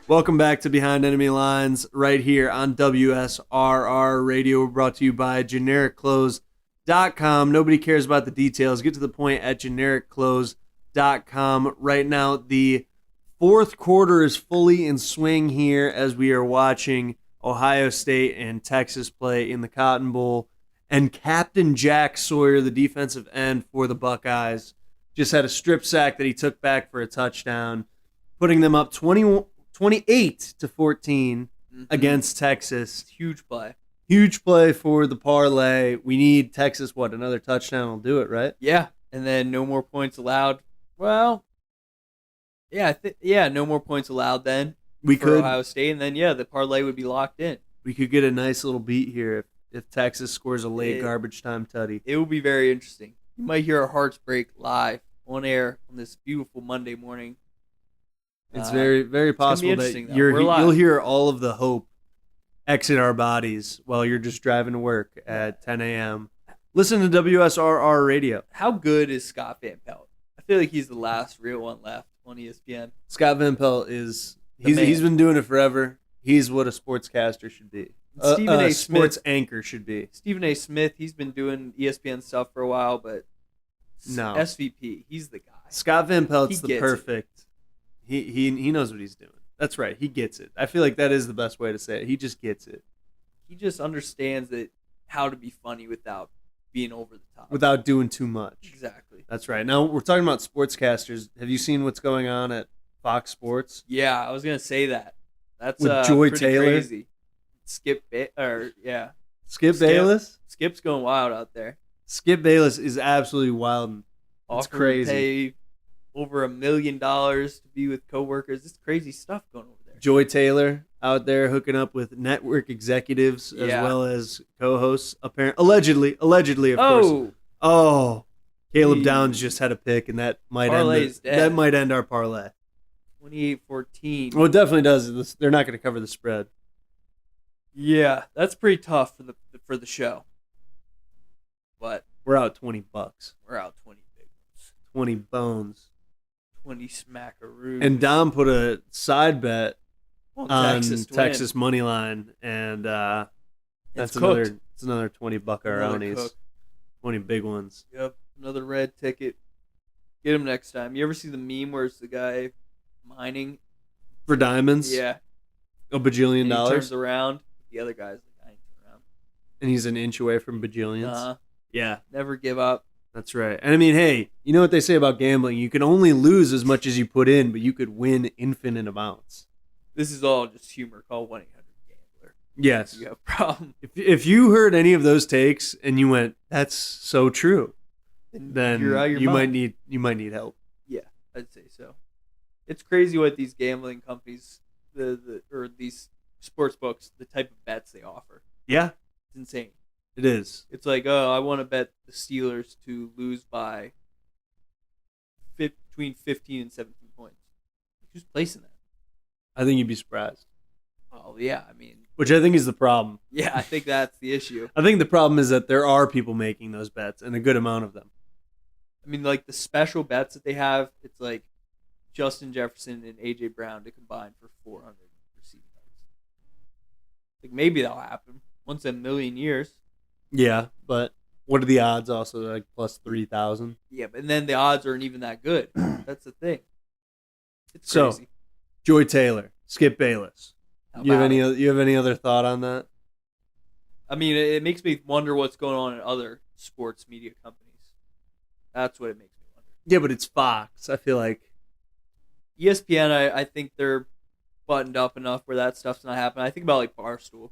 Welcome back to Behind Enemy Lines right here on WSRR Radio. We're brought to you by GenericClothes.com. Nobody cares about the details. Get to the point at GenericClothes.com. Right now, the fourth quarter is fully in swing here as we are watching Ohio State and Texas play in the Cotton Bowl. And Captain Jack Sawyer, the defensive end for the Buckeyes, just had a strip sack that he took back for a touchdown, putting them up 28-14 against Texas. Huge play. Huge play for the parlay. We need Texas, another touchdown will do it, right? Yeah. And then no more points allowed. Well, yeah, no more points allowed then We for could Ohio State. And then, the parlay would be locked in. we could get a nice little beat here if Texas scores a late garbage time tutty. It will be very interesting. You might hear our hearts break live on air on this beautiful Monday morning. It's very, very possible that interesting, though. We're live. you'll hear all of the hope exit our bodies while you're just driving to work at 10 a.m. Listen to WSRR Radio. How good is Scott Van Pelt? I feel like he's the last real one left on ESPN. Scott Van Pelt is The man. he's been doing it forever. He's what a sportscaster should be. Stephen A. Sports Smith. anchor should be. Stephen A. Smith, he's been doing ESPN stuff for a while, but No. SVP, he's the guy. Scott Van Pelt's He the gets perfect. He knows what he's doing. That's right. He gets it. I feel like that is the best way to say it. He just gets it He just understands how to be funny without being over the top. without doing too much. Exactly. That's right. Now we're talking about sportscasters. Have you seen what's going on at Fox Sports? Yeah, I was gonna say that. That's With Joy pretty Taylor? crazy. Skip Skip Bayless? Skip's going wild out there. Skip Bayless is absolutely wild. It's Offer to crazy. pay over $1 million to be with coworkers. It's crazy stuff going over there. Joy Taylor out there hooking up with network executives as Yeah. well as co-hosts. Allegedly, of course. Oh, Caleb Jeez. Downs just had a pick, and that might Parlay's dead. that might end our parlay. 28-14. Well, it definitely does. They're not going to cover the spread. Yeah, that's pretty tough for the show. But We're out $20. we're out 20 big ones. 20 bones. 20 smackaroos. And Dom put a side bet on on Texas, to Texas win. money line, and that's It's another. cooked. It's another 20 Another buckaronis. cook. 20 big ones. Yep, another red ticket. Get him next time. You ever see the meme where it's the guy mining? For diamonds. Yeah. A bajillion And he dollars. turns around. The other guy's like, I ain't turning around. And he's an inch away from bajillions. Yeah, Never give up. that's right. And I mean, hey, you know what they say about gambling? You can only lose as much as you put in, but you could win infinite amounts. This is all just humor. Call 1-800-GAMBLER. Yes. If you have a problem, If you heard any of those takes and you went, "That's so true," then you're out of your you mind. might need help. Yeah, I'd say so. It's crazy what these gambling companies, or these sports books, the type of bets they offer. Yeah, It's insane. it is. It's like, oh, I want to bet the Steelers to lose by between 15 and 17 points. Who's placing that? I think you'd be surprised. Oh, yeah. I mean, Which I think is the problem. yeah, I think that's the issue. I think the problem is that there are people making those bets, and a good amount of them. I mean, like the special bets that they have, it's like Justin Jefferson and A.J. Brown to combine for 400 receiving yards. Like maybe that'll happen once in a million years. Yeah, but what are the odds? Also, like plus 3,000. Yeah, but then the odds aren't even that good. That's the thing. It's So, crazy. Joy Taylor, Skip Bayless. How You have about any? it? You have any other thought on that? I mean, it makes me wonder what's going on in other sports media companies. That's what it makes me wonder. Yeah, but it's Fox. I feel like ESPN, I think they're buttoned up enough where that stuff's not happening. I think about like Barstool.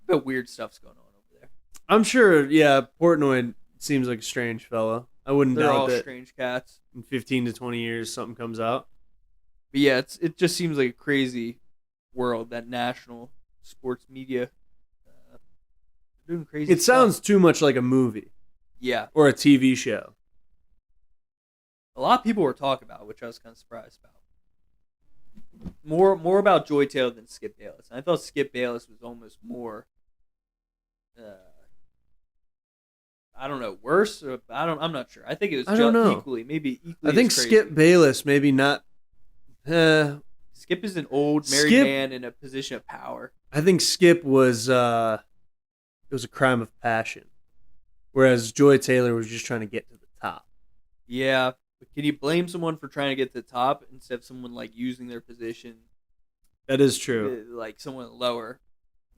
I bet weird stuff's going on over there. I'm sure. Yeah, Portnoy seems like a strange fellow. I wouldn't They're doubt all that strange cats. in 15 to 20 years something comes out. But yeah, it just seems like a crazy world, that national sports media. They're doing crazy It sounds stuff. too much like a movie Yeah. or a TV show. A lot of people were talking about, which I was kind of surprised about. More about Joy Taylor than Skip Bayless. And I thought Skip Bayless was almost more, I don't know, worse. Or I'm not sure. I think it was I don't know. maybe equally. I think as crazy. Skip Bayless maybe not. Skip is an old married Skip- man in a position of power. I think Skip was it was a crime of passion, whereas Joy Taylor was just trying to get to the top. Yeah, but can you blame someone for trying to get to the top instead of someone like using their position, That is true. like someone lower?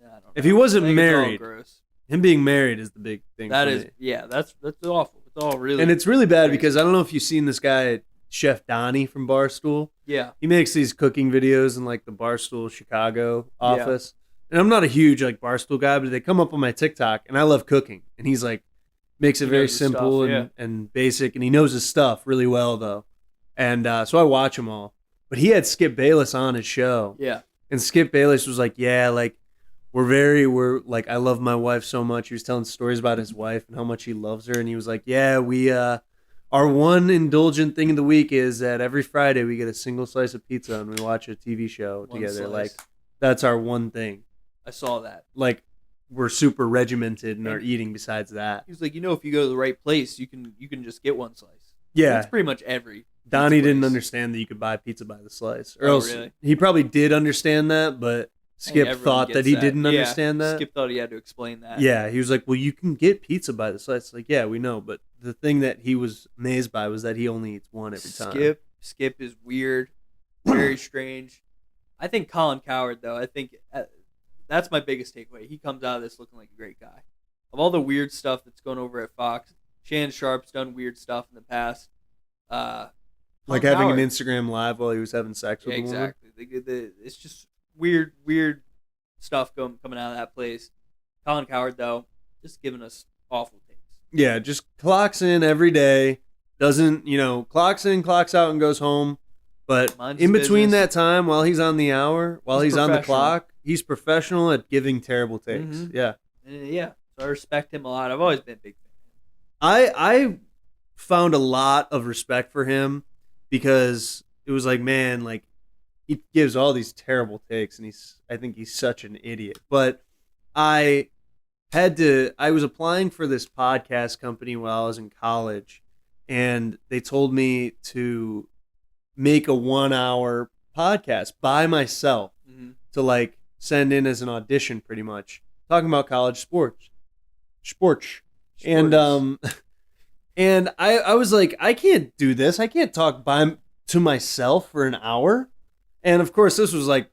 I don't know. If he wasn't I think it's all married, gross. Him being married is the big thing. That for is, me. yeah, that's awful. It's all really, And it's really bad crazy. because I don't know if you've seen this guy, Chef Donnie from Barstool. yeah, He makes these cooking videos in like the Barstool Chicago office. And I'm not a huge like Barstool guy, but they come up on my TikTok and I love cooking. And he's like makes it He very knows his simple stuff, and basic, and he knows his stuff really well though. And so I watch them all. But he had Skip Bayless on his show. yeah. And Skip Bayless was like, yeah, like we're like, I love my wife so much. He was telling stories about his wife and how much he loves her. And he was like, yeah, we, our one indulgent thing of the week is that every Friday we get a single slice of pizza and we watch a TV show One together. slice. Like that's our one thing. I saw that. Like we're super regimented in our And- eating besides that. He was like, if you go to the right place, you can just get one slice. Yeah. That's pretty much every. Donnie pizza didn't place. understand that you could buy pizza by the slice. Or Oh, else really? he probably did understand that, but I think Skip everyone thought that gets he didn't Yeah, understand that. Skip thought he had to explain that. Yeah, he was like, well, you can get pizza by the slice. Like, yeah, we know. But the thing that he was amazed by was that he only eats one every time. Skip is weird, very strange. I think Colin Cowherd, though, I think that's my biggest takeaway. He comes out of this looking like a great guy. Of all the weird stuff that's going over at Fox, Shannon Sharp's done weird stuff in the past. Like Colin having an Cowherd- Instagram live while he was having sex with Yeah, a woman. exactly. It's just weird stuff coming out of that place. Colin Cowherd, though, just giving us awful takes. Yeah, just clocks in every day, doesn't, clocks in, clocks out, and goes home. But Minds in his between business. that time, while he's on the hour, while he's on the professional. clock, he's professional at giving terrible takes. Mhm. Yeah. Yeah. So I respect him a lot. I've always been a big fan. I found a lot of respect for him because it was like, man, like he gives all these terrible takes, and I think he's such an idiot. But I was applying for this podcast company while I was in college, and they told me to make a 1-hour podcast by myself Mm-hmm. to like send in as an audition, pretty much talking about college sports. And and I was like, I can't do this. I can't talk to myself for an hour. And of course, this was like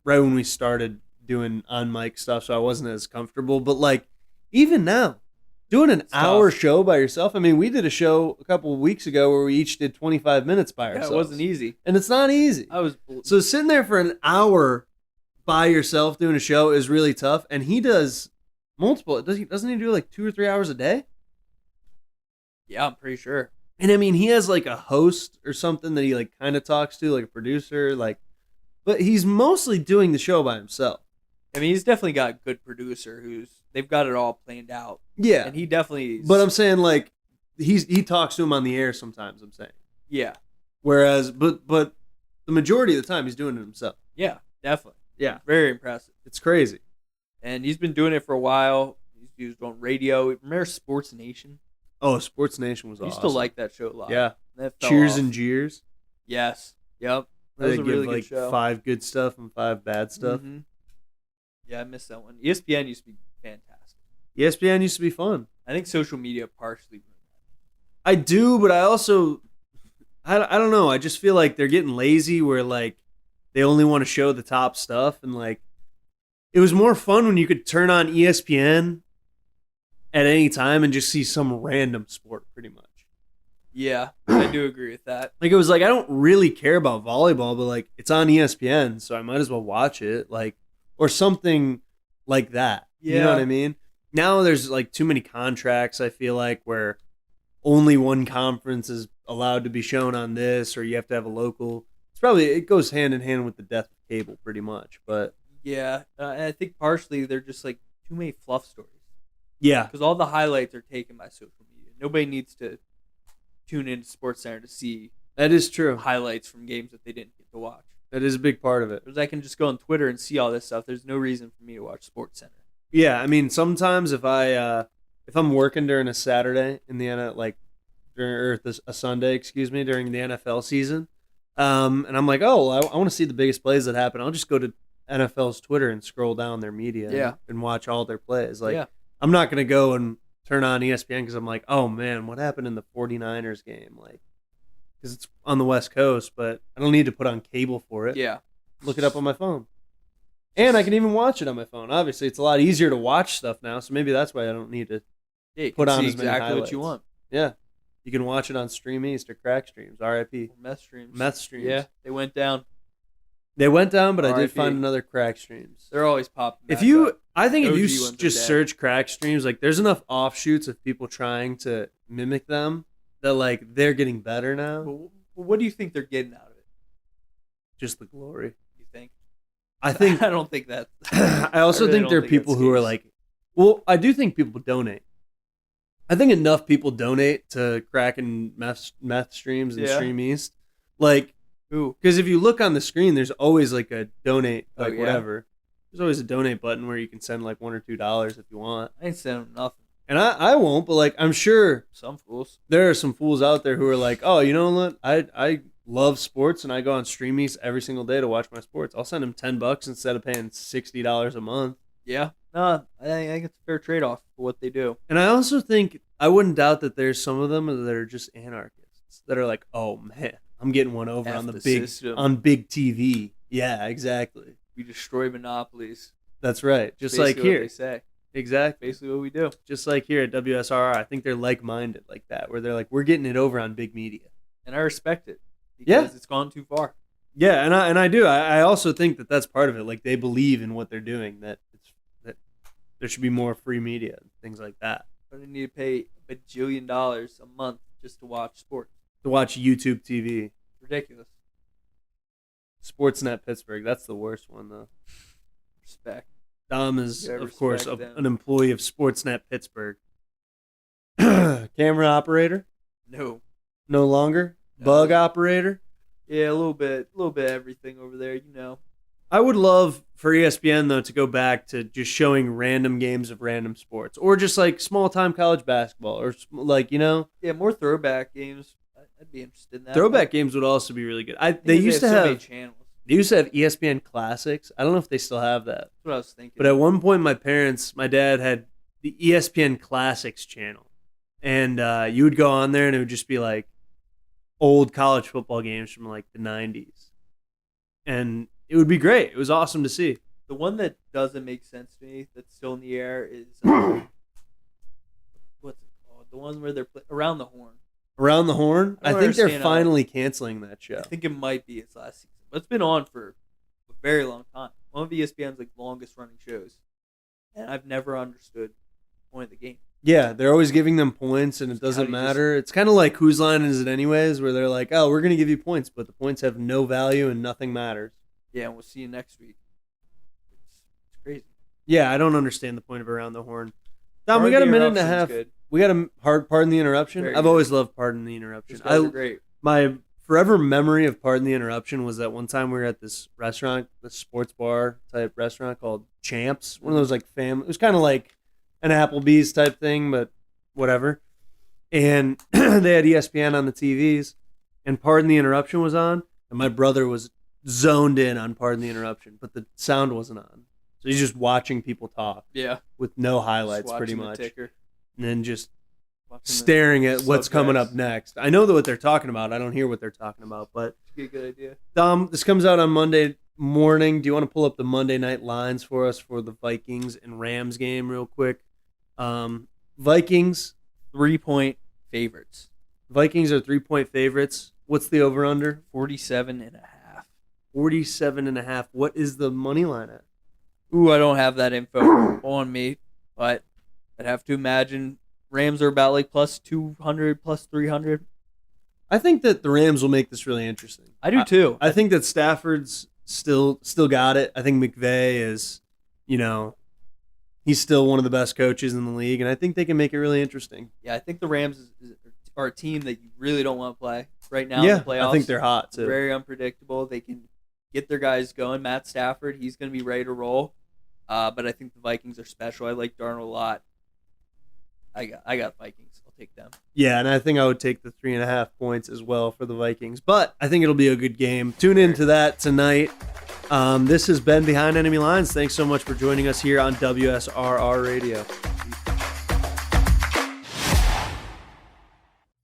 right when we started doing on mic stuff, so I wasn't as comfortable. But like even now, doing an hour show by yourself. I mean, we did a show a couple of weeks ago where we each did 25 minutes by ourselves. It wasn't easy. And it's not easy. So sitting there for an hour by yourself doing a show is really tough. And he does multiple. Doesn't he do like 2 or 3 hours a day? Yeah, I'm pretty sure. And I mean, he has like a host or something that he like kind of talks to, like a producer, but he's mostly doing the show by himself. I mean, he's definitely got a good producer they've got it all planned out. Yeah. And he definitely But I'm saying like he talks to him on the air sometimes, I'm saying. Yeah. Whereas but the majority of the time he's doing it himself. Yeah, definitely. Yeah. Very impressive. It's crazy. And he's been doing it for a while. He was on radio. Remember Sports Nation? Oh, Sports Nation was I awesome. used to like that show a lot. Yeah. That fell Cheers off. and Jeers. Yes. Yep. That They was a really give good show. 5 good stuff and 5 bad stuff. Mhm. Yeah, I missed that one. ESPN used to be fantastic. ESPN used to be fun. I think social media partially ruined I do, but I also I don't know. I just feel like they're getting lazy where like they only want to show the top stuff, and like it was more fun when you could turn on ESPN at any time and just see some random sport pretty much. Yeah, I do agree with that. Like it was like I don't really care about volleyball, but like it's on ESPN, so I might as well watch it, like or something like that. You know Yeah. what I mean? Now there's like too many contracts, I feel like, where only one conference is allowed to be shown on this, or you have to have a local. It goes hand in hand with the death of cable pretty much, but Yeah, and I think partially they're just like too many fluff stories yeah. because all the highlights are taken by social media. Nobody needs to tune into SportsCenter to see That is true. highlights from games that they didn't get to watch. That is a big part of it. Because I can just go on Twitter and see all this stuff. There's no reason for me to watch SportsCenter. Yeah, I mean, sometimes if I'm working during a Saturday in the a Sunday, during the NFL season, and I'm like, oh, well, I want to see the biggest plays that happen. I'll just go to NFL's Twitter and scroll down their media and watch all their plays. Like, Yeah. I'm not gonna go and turn on ESPN because I'm like, oh man, what happened in the 49ers game? Like, because it's on the West Coast, but I don't need to put on cable for it. Yeah. Look it up on my phone. And I can even watch it on my phone. Obviously, it's a lot easier to watch stuff now, so maybe that's why I don't need to Yeah, you put can on see as many exactly what you highlights. want. Yeah. You can watch it on Stream East or Crack Streams, RIP. Or meth streams. Meth Streams. Yeah, they went down. They went down, but I did RIP. find another Crack Streams. They're always popping back If you, up. I think if you OG ones are just dead. search Crack Streams, like there's enough offshoots of people trying to mimic them that like they're getting better now. Well, what do you think they're getting out of it? Just the glory. You think? I think. I don't think that. I also really think there are don't people that's who the are case. like, well, I do think people donate. I think enough people donate to Crack and meth streams and Yeah. Stream East. Like, Ooh. because if you look on the screen, there's always like a donate, Oh, like yeah? whatever. There's always a donate button where you can send like $1 or $2 if you want. I ain't saying nothing. And I won't, but like I'm sure Some fools. there are some fools out there who are like, oh, you know what? I love sports and I go on Stream East every single day to watch my sports. I'll send them $10 instead of paying $60 a month. Yeah. No, I think it's a fair trade-off for what they do. And I also think I wouldn't doubt that there's some of them that are just anarchists that are like, oh man, I'm getting one over F on the the big system. on big TV. Yeah, exactly. We destroy monopolies. That's right. Just like Basically what here. they say. Exactly. Basically what we do. Just like here at WSRR. I think they're like-minded like that, where they're like, we're getting it over on big media. And I respect it. Because Yeah. it's gone too far. Yeah, and I do. I also think that that's part of it. Like they believe in what they're doing. That there should be more free media and things like that. But I need to pay $1 bajillion a month just to watch sports. To watch YouTube TV. Ridiculous. Sportsnet Pittsburgh. That's the worst one, though. Respect. Dom is, Yeah, of course, respect them. an employee of Sportsnet Pittsburgh. Camera operator? No. No longer? No. Bug operator? Yeah, a little bit everything over there, you know. I would love for ESPN, though, to go back to just showing random games of random sports. Or just, like, small-time college basketball. Or, like, you know? Yeah, more throwback games. I'd be interested in that. Throwback games would also be really good. They Because used to so many have... channels. They used to have ESPN Classics. I don't know if they still have that. That's what I was thinking. But at one point, my dad had the ESPN Classics channel. And you would go on there, and it would just be like old college football games from like the 90s. And it would be great. It was awesome to see. The one that doesn't make sense to me that's still in the air is what's it called? The one where they're Around the Horn. Around the Horn? I I don't think they're understand how- finally canceling that show. I think it might be its last season. But it's been on for a very long time. One of ESPN's like longest running shows. And I've never understood the point of the game. Yeah, they're always giving them points, and it doesn't matter. It's kind of like Whose Line Is It Anyways, where they're like, oh, we're going to give you points, but the points have no value and nothing matters. Yeah, and we'll see you next week. It's crazy. Yeah, I don't understand the point of Around the Horn. Dom, we got a minute and a half. Good. We got a Pardon the Interruption. Very I've good. always loved Pardon the Interruption. Those guys are great. My forever memory of Pardon the Interruption was that one time we were at this restaurant, this sports bar type restaurant called Champs. One of those like family. It was kind of like an Applebee's type thing, but whatever. And they had ESPN on the TVs, and Pardon the Interruption was on, and my brother was zoned in on Pardon the Interruption, but the sound wasn't on. So he's just watching people talk Yeah. with no Just highlights, pretty watching the much, ticker, and then just watching the staring at what's coming subjects. up next. I know what they're talking about. I don't hear what they're talking about, but It's a good idea. Dom, this comes out on Monday morning. Do you want to pull up the Monday night lines for us for the Vikings and Rams game real quick? Vikings 3-point favorites. Vikings are 3-point favorites. What's the over-under? 47.5. 47.5. What is the money line at? Ooh, I don't have that info on me, but I'd have to imagine Rams are about like plus 200, plus 300. I think that the Rams will make this really interesting. I do too. I think that Stafford's still got it. I think McVay is, he's still one of the best coaches in the league, and I think they can make it really interesting. Yeah, I think the Rams are a team that you really don't want to play right now Yeah, in the playoffs. I think they're hot too. Very unpredictable. They can get their guys going. Matt Stafford, he's going to be ready to roll. But I think the Vikings are special. I like Darnold a lot. I got Vikings. I'll take them. Yeah, and I think I would take the 3.5 points as well for the Vikings. But I think it'll be a good game. Tune into that tonight. This has been Behind Enemy Lines. Thanks so much for joining us here on WSRR Radio.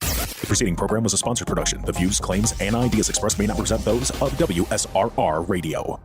The preceding program was a sponsored production. The views, claims, and ideas expressed may not represent those of WSRR Radio.